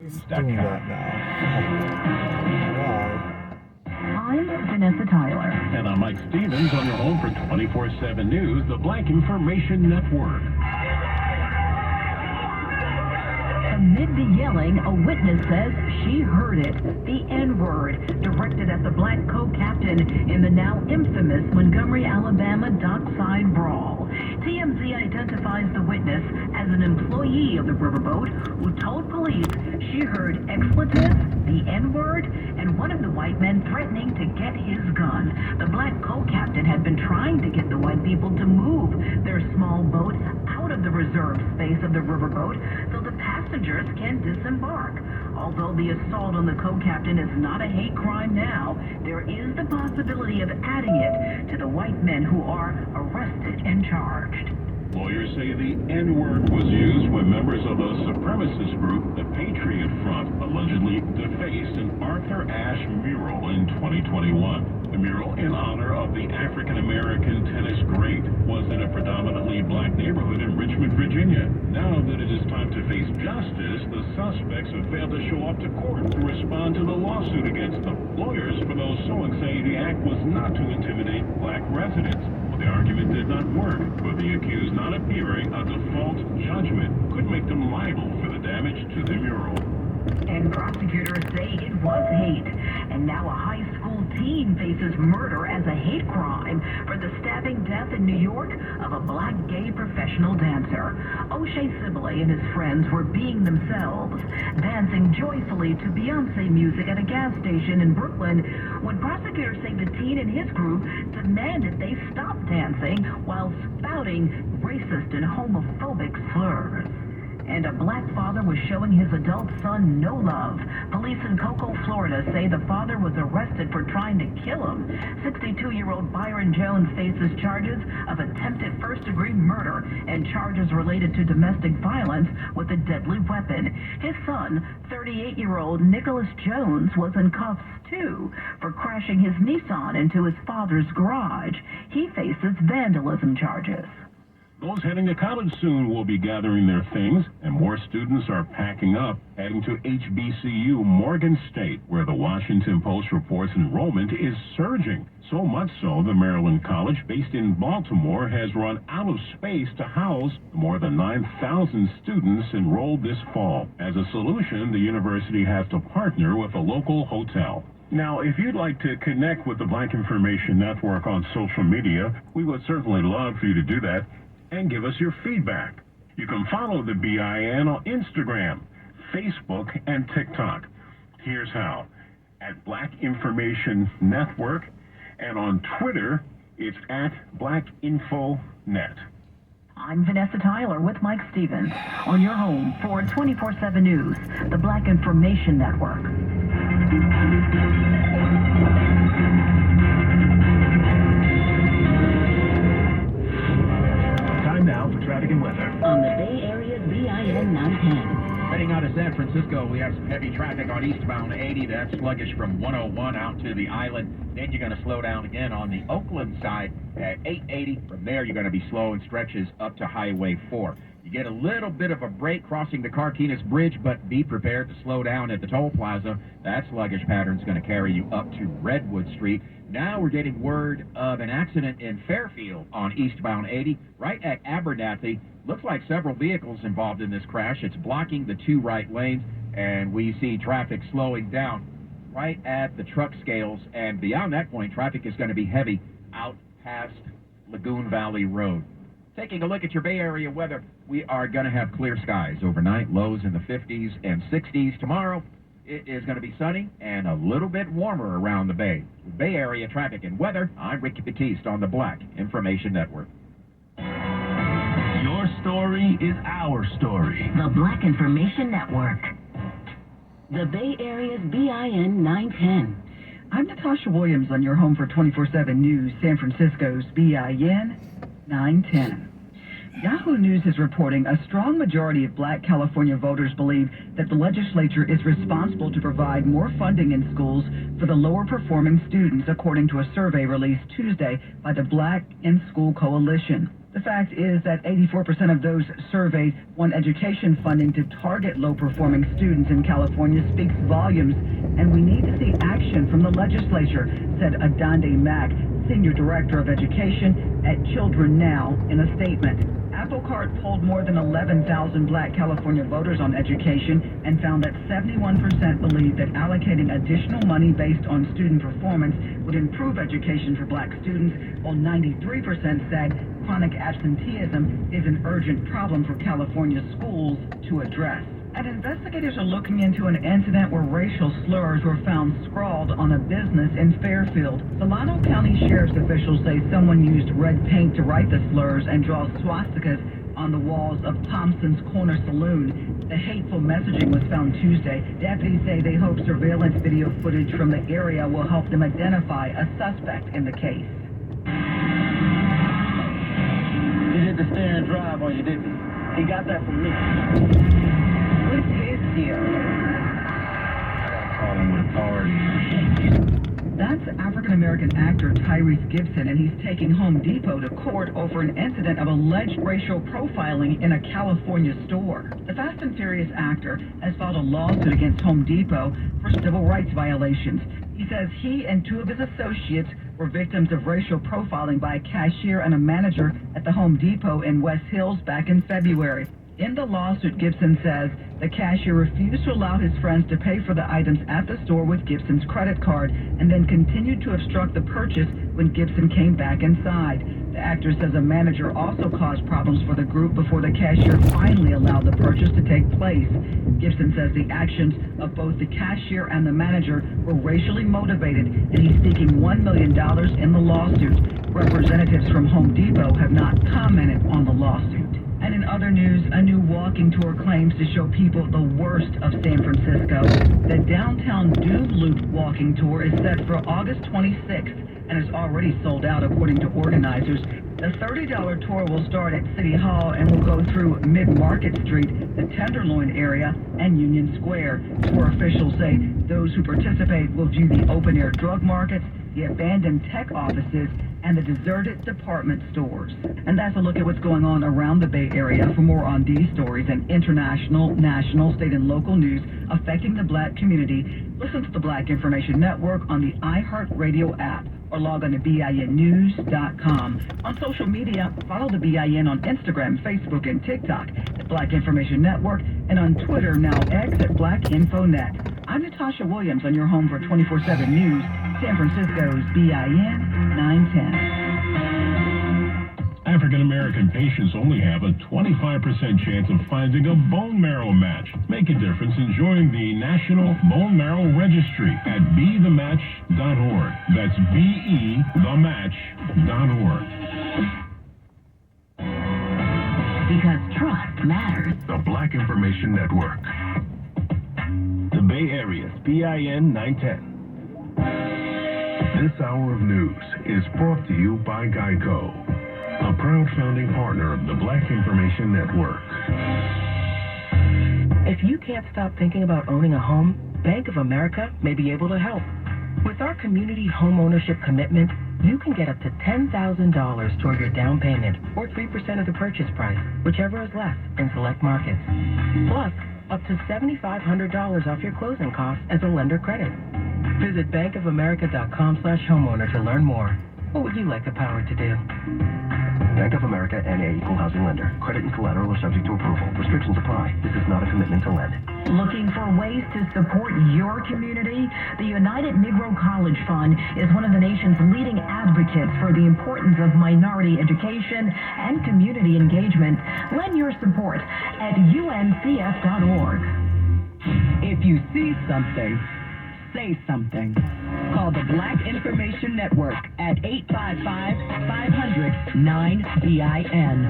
It's doing that now. I'm Vanessa Tyler. And I'm Mike Stevens on your home for 24/7 News, the Black Information Network. Amid the yelling, a witness says she heard it, the N-word, directed at the black co-captain in the now infamous Montgomery, Alabama dockside brawl. TMZ identifies the witness as an employee of the riverboat who told police she heard expletives, the N-word, and one of the white men threatening to get his gun. The black co-captain had been trying to get the white people to move their small boat out of the reserved space of the riverboat so the passengers can disembark. Although the assault on the co-captain is not a hate crime now, there is the possibility of adding it to the white men who are arrested and charged. Lawyers say the N-word was used when members of the supremacist group, the Patriot Front, allegedly defaced an Arthur Ashe mural in 2021. The mural, in honor of the African-American tennis great, was in a predominantly black neighborhood in Richmond, Virginia. Now that it is time to face justice, the suspects have failed to show up to court to respond to the lawsuit against them. Lawyers for those suing say the act was not to intimidate black residents. The argument did not work, but the accused not appearing, a default judgment could make them liable for the damage to the mural. And prosecutors say it was hate. And now a high school teen faces murder as a hate crime for the stabbing death in New York of a black gay professional dancer. O'Shea Sibley and his friends were being themselves, dancing joyfully to Beyonce music at a gas station in Brooklyn when prosecutors say the teen and his group demanded they stop dancing while spouting racist and homophobic slurs. And a black father was showing his adult son no love. Police in Cocoa, Florida say the father was arrested for trying to kill him. 62-year-old Byron Jones faces charges of attempted first-degree murder and charges related to domestic violence with a deadly weapon. His son, 38-year-old Nicholas Jones, was in cuffs too for crashing his Nissan into his father's garage. He faces vandalism charges. Those heading to college soon will be gathering their things, and more students are packing up, heading to HBCU Morgan State, where the Washington Post reports enrollment is surging. So much so, the Maryland College, based in Baltimore, has run out of space to house more than 9,000 students enrolled this fall. As a solution, the university has to partner with a local hotel. Now, if you'd like to connect with the Black Information Network on social media, we would certainly love for you to do that and give us your feedback. You can follow the BIN on Instagram, Facebook, and TikTok. Here's how. At Black Information Network, and on Twitter, it's at BlackInfoNet. I'm Vanessa Tyler with Mike Stevens on your home for 24/7 News, the Black Information Network. Now for traffic and weather. On the Bay Area's BIN 910. Heading out of San Francisco, we have some heavy traffic on eastbound 80. That's sluggish from 101 out to the island. Then you're going to slow down again on the Oakland side at 880. From there, you're going to be slow and stretches up to Highway 4. You get a little bit of a break crossing the Carquinez Bridge, but be prepared to slow down at the toll plaza. That sluggish pattern is going to carry you up to Redwood Street. Now we're getting word of an accident in Fairfield on eastbound 80, right at Abernathy. Looks like several vehicles involved in this crash. It's blocking the two right lanes, and we see traffic slowing down right at the truck scales. And beyond that point, traffic is going to be heavy out past Lagoon Valley Road. Taking a look at your Bay Area weather, we are going to have clear skies overnight, lows in the 50s and 60s. Tomorrow, it is going to be sunny and a little bit warmer around the Bay. With Bay Area traffic and weather, I'm Ricky Batiste on the Black Information Network. Your story is our story. The Black Information Network. The Bay Area's BIN 910. I'm Natasha Williams on your home for 24/7 News, San Francisco's BIN 910. Yahoo News is reporting a strong majority of black California voters believe that the legislature is responsible to provide more funding in schools for the lower performing students, according to a survey released Tuesday by the Black in School Coalition. The fact is that 84% of those surveyed want education funding to target low-performing students in California speaks volumes, and we need to see action from the legislature, said Adande Mack, Senior Director of Education at Children Now, in a statement. Apple Card polled more than 11,000 Black California voters on education and found that 71% believe that allocating additional money based on student performance would improve education for Black students, while 93% said chronic absenteeism is an urgent problem for California schools to address. And investigators are looking into an incident where racial slurs were found scrawled on a business in Fairfield. Solano County Sheriff's officials say someone used red paint to write the slurs and draw swastikas on the walls of Thompson's Corner Saloon. The hateful messaging was found Tuesday. Deputies say they hope surveillance video footage from the area will help them identify a suspect in the case. He did the stare and drive on you, didn't he? He got that from me. What's his deal? Call him with authority. That's African-American actor Tyrese Gibson, and he's taking Home Depot to court over an incident of alleged racial profiling in a California store. The Fast and Furious actor has filed a lawsuit against Home Depot for civil rights violations. He says he and two of his associates were victims of racial profiling by a cashier and a manager at the Home Depot in West Hills back in February. In the lawsuit, Gibson says the cashier refused to allow his friends to pay for the items at the store with Gibson's credit card and then continued to obstruct the purchase when Gibson came back inside. The actor says a manager also caused problems for the group before the cashier finally allowed the purchase to take place. Gibson says the actions of both the cashier and the manager were racially motivated, and he's seeking $1 million in the lawsuit. Representatives from Home Depot have not commented on the lawsuit. And in other news, a new walking tour claims to show people the worst of San Francisco. The Downtown Doom Loop walking tour is set for August 26th and is already sold out according to organizers. The $30 tour will start at City Hall and will go through Mid-Market Street, the Tenderloin area, and Union Square. Tour officials say those who participate will view the open-air drug markets, the abandoned tech offices, and the deserted department stores. And that's a look at what's going on around the Bay Area. For more on these stories and international, national, state, and local news affecting the Black community, listen to the Black Information Network on the iHeartRadio app or log on to BINnews.com. On social media, follow the BIN on Instagram, Facebook, and TikTok at Black Information Network, and on Twitter, now X at BlackInfoNet. I'm Natasha Williams on your home for 24/7 News, San Francisco's BIN 910. African-American patients only have a 25% chance of finding a bone marrow match. Make a difference in joining the National Bone Marrow Registry at bethematch.org. That's bethematch.org. Because trust matters. The Black Information Network. The Bay Area's BIN 910. This hour of news is brought to you by Geico, a proud founding partner of the Black Information Network. If you can't stop thinking about owning a home, Bank of America may be able to help. With our community home ownership commitment, you can get up to $10,000 toward your down payment or 3% of the purchase price, whichever is less in select markets. Plus, up to $7,500 off your closing costs as a lender credit. Visit bankofamerica.com/homeowner to learn more. What would you like the power to do? Bank of America N.A. Equal Housing Lender. Credit and collateral are subject to approval. Restrictions apply. This is not a commitment to lend. Looking for ways to support your community? The United Negro College Fund is one of the nation's leading advocates for the importance of minority education and community engagement. Lend your support at uncf.org. If you see something, say something. Call the Black Information Network at 855-500-9BIN.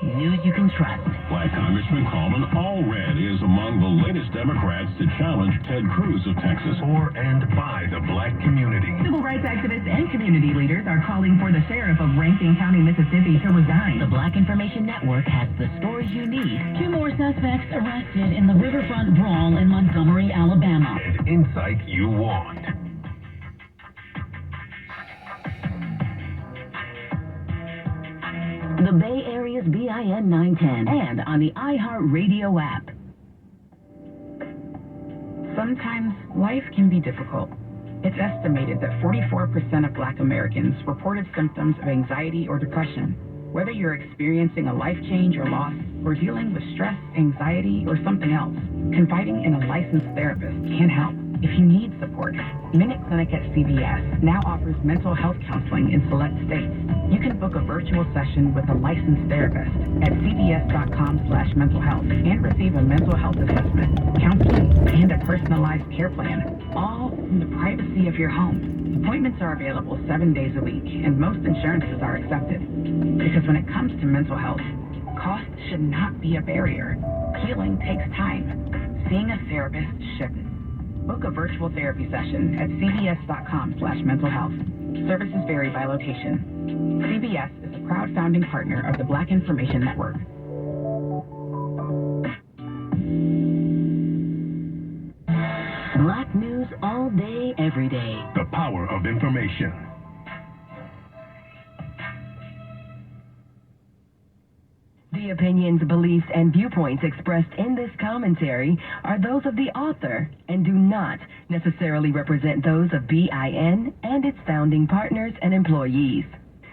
News you can trust. Black Congressman Coleman Allred is among the latest Democrats to challenge Ted Cruz of Texas. For and by the Black community. Civil rights activists and community leaders are calling for the sheriff of Rankin County, Mississippi to resign. The Black Information Network has the stories you need. 2 more suspects arrested in the riverfront brawl in Montgomery, Alabama. And insight you want. the Bay Area's BIN 910, and on the iHeartRadio app. Sometimes life can be difficult. It's estimated that 44% of Black Americans reported symptoms of anxiety or depression. Whether you're experiencing a life change or loss, or dealing with stress, anxiety, or something else, confiding in a licensed therapist can help. If you need support, Minute Clinic at CVS now offers mental health counseling in select states. You can book a virtual session with a licensed therapist at cvs.com/mental health and receive a mental health assessment, counseling, and a personalized care plan, all from the privacy of your home. Appointments are available 7 days a week, and most insurances are accepted. Because when it comes to mental health, cost should not be a barrier. Healing takes time. Seeing a therapist shouldn't. Book a virtual therapy session at cvs.com/mental health. Services vary by location. CVS is a proud founding partner of the Black Information Network. Black news all day, every day. The power of information. The opinions, beliefs, and viewpoints expressed in this commentary are those of the author and do not necessarily represent those of BIN and its founding partners and employees.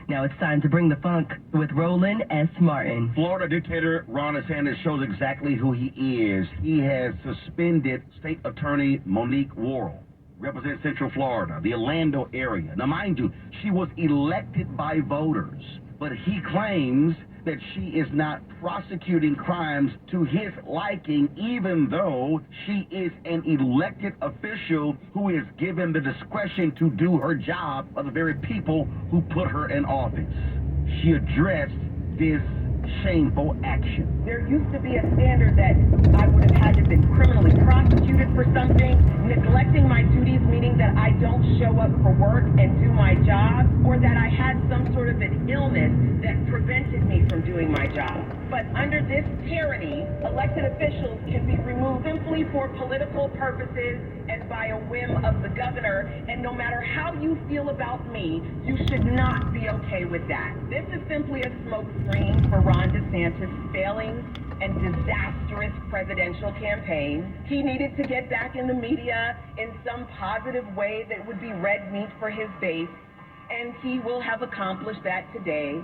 Now it's time to bring the funk with Roland S. Martin. Florida dictator Ron DeSantis shows exactly who he is. He has suspended State Attorney Monique Worrell, represents Central Florida, the Orlando area. Now, mind you, she was elected by voters, but he claims that she is not prosecuting crimes to his liking, even though she is an elected official who is given the discretion to do her job by the very people who put her in office. She addressed this shameful action. There used to be a standard that I would have had to have been criminally prosecuted for something, neglecting my duties, meaning that I don't show up for work and do my job, or that I had some sort of an illness that prevented me from doing my job. But under this tyranny, elected officials can be removed simply for political purposes and by a whim of the governor, and no matter how you feel about me, you should not be okay with that. This is simply a smokescreen for Ron DeSantis' failing and disastrous presidential campaign. He needed to get back in the media in some positive way that would be red meat for his base, and he will have accomplished that today.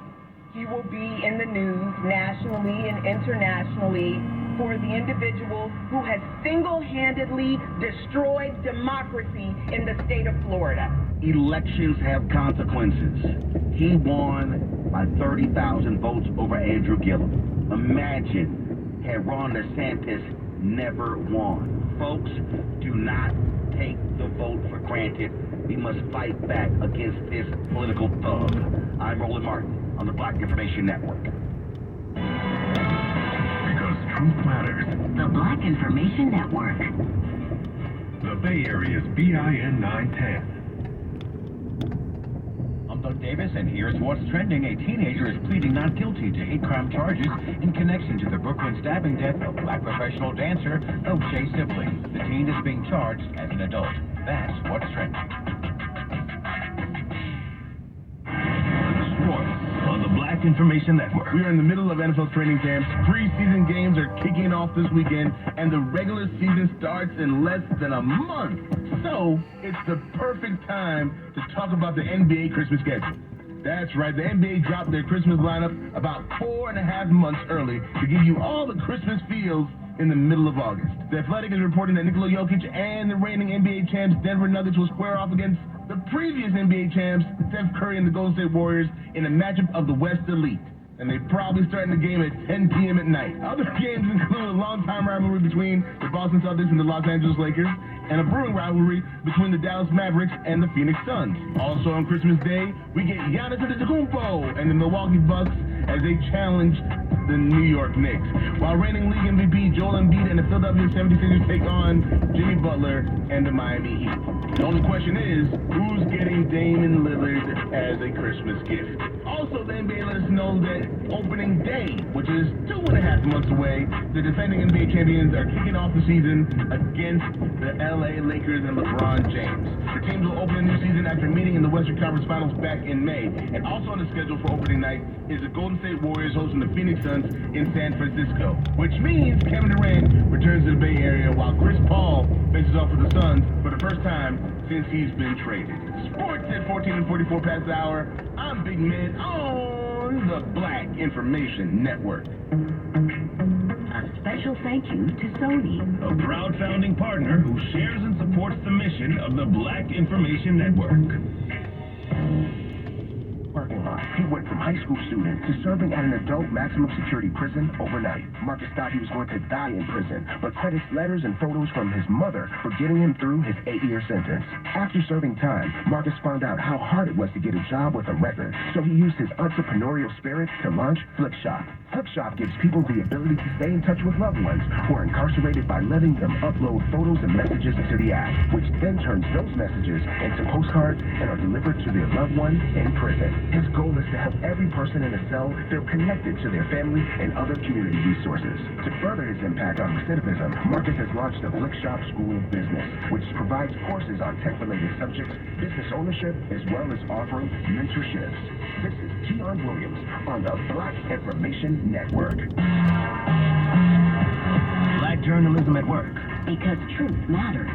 He will be in the news nationally and internationally for the individual who has single-handedly destroyed democracy in the state of Florida. Elections have consequences. He won by 30,000 votes over Andrew Gillum. Imagine had Ron DeSantis never won. Folks, do not take the vote for granted. We must fight back against this political thug. I'm Roland Martin on the Black Information Network. Because truth matters. The Black Information Network. The Bay Area's BIN 910. I'm Doug Davis, and here's what's trending. A teenager is pleading not guilty to hate crime charges in connection to the Brooklyn stabbing death of Black professional dancer O'Shea Sibley. The teen is being charged as an adult. That's what's trending. On the Black Information Network. We are in the middle of NFL training camps. Preseason games are kicking off this weekend, and the regular season starts in less than a month. So, it's the perfect time to talk about the NBA Christmas schedule. That's right, the NBA dropped their Christmas lineup about 4.5 months early to give you all the Christmas feels in the middle of August. The Athletic is reporting that Nikola Jokic and the reigning NBA champs Denver Nuggets will square off against the previous NBA champs Steph Curry and the Golden State Warriors in a matchup of the West Elite. And they're probably starting the game at 10 p.m. at night. Other games include a long-time rivalry between the Boston Celtics and the Los Angeles Lakers, and a brewing rivalry between the Dallas Mavericks and the Phoenix Suns. Also on Christmas Day, we get Giannis Antetokounmpo and the Milwaukee Bucks as they challenge the New York Knicks, while reigning league MVP Joel Embiid and the Philadelphia 76ers take on Jimmy Butler and the Miami Heat. The only question is, who's getting Damian Lillard as a Christmas gift? Also also, the NBA let us know that opening day, which is 2.5 months away, the defending NBA champions are kicking off the season against the LA Lakers and LeBron James. The teams will open a new season after meeting in the Western Conference Finals back in May. And also on the schedule for opening night is the Golden State Warriors hosting the Phoenix Suns in San Francisco, which means Kevin Durant returns to the Bay Area while Chris Paul faces off with the Suns for the first time since he's been traded. Sports at 14 and 44 past the hour. I'm Big Man on the Black Information Network. A special thank you to Sony, A proud founding partner who shares and supports the mission of the Black Information Network. Parking lot. He went from high school student to serving at an adult maximum security prison overnight. Marcus thought he was going to die in prison, but credits letters and photos from his mother for getting him through his 8-year sentence. After serving time, Marcus found out how hard it was to get a job with a record, so he used his entrepreneurial spirit to launch Flickshop. Flickshop gives people the ability to stay in touch with loved ones who are incarcerated by letting them upload photos and messages into the app, which then turns those messages into postcards and are delivered to their loved one in prison. His goal is to help every person in a cell feel connected to their family and other community resources. To further his impact on recidivism, Marcus has launched the Flickshop School of Business, which provides courses on tech-related subjects, business ownership, as well as offering mentorships. This is Keon Williams on the Black Information Network. Black journalism at work. because truth matters.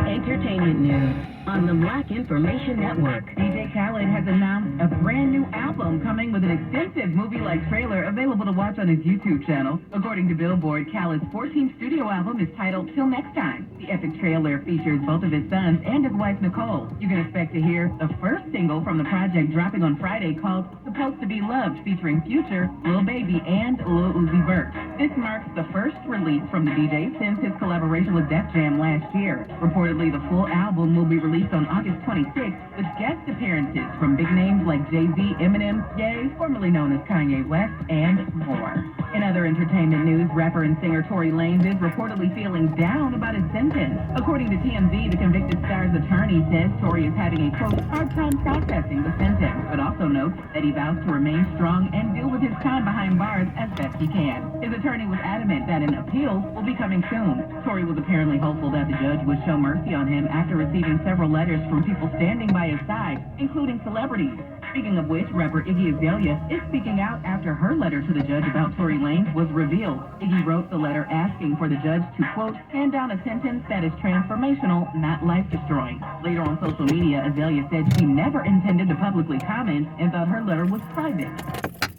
Entertainment news on the Black Information Network. DJ Khaled has announced a brand new album coming with an extensive movie-like trailer available to watch on his YouTube channel. According to Billboard, Khaled's 14th studio album is titled Till Next Time. The epic trailer features both of his sons and his wife Nicole. You can expect to hear the first single from the project dropping on Friday called Supposed to Be Loved, featuring Future, Lil Baby, and Lil Uzi Vert. This marks the first release from the DJ since his collaboration with Def Jam last year. Reportedly, the full album will be released on August 26th with guest appearances from big names like Jay-Z, Eminem, Ye, formerly known as Kanye West, and more. In other entertainment news, rapper and singer Tory Lanez is reportedly feeling down about his sentence. According to TMZ, the convicted star's attorney says Tory is having a, quote, hard time processing the sentence, but also notes that he vows to remain strong and deal with his time behind bars as best he can. His attorney was adamant that an appeal will be coming soon. Tory was apparently hopeful that the judge would show mercy on him after receiving several letters from people standing by his side, including celebrities. Speaking of which, rapper Iggy Azalea is speaking out after her letter to the judge about Tory Lanez was revealed. Iggy wrote the letter asking for the judge to, quote, hand down a sentence that is transformational, not life-destroying. Later on social media, Azalea said she never intended to publicly comment and thought her letter was private.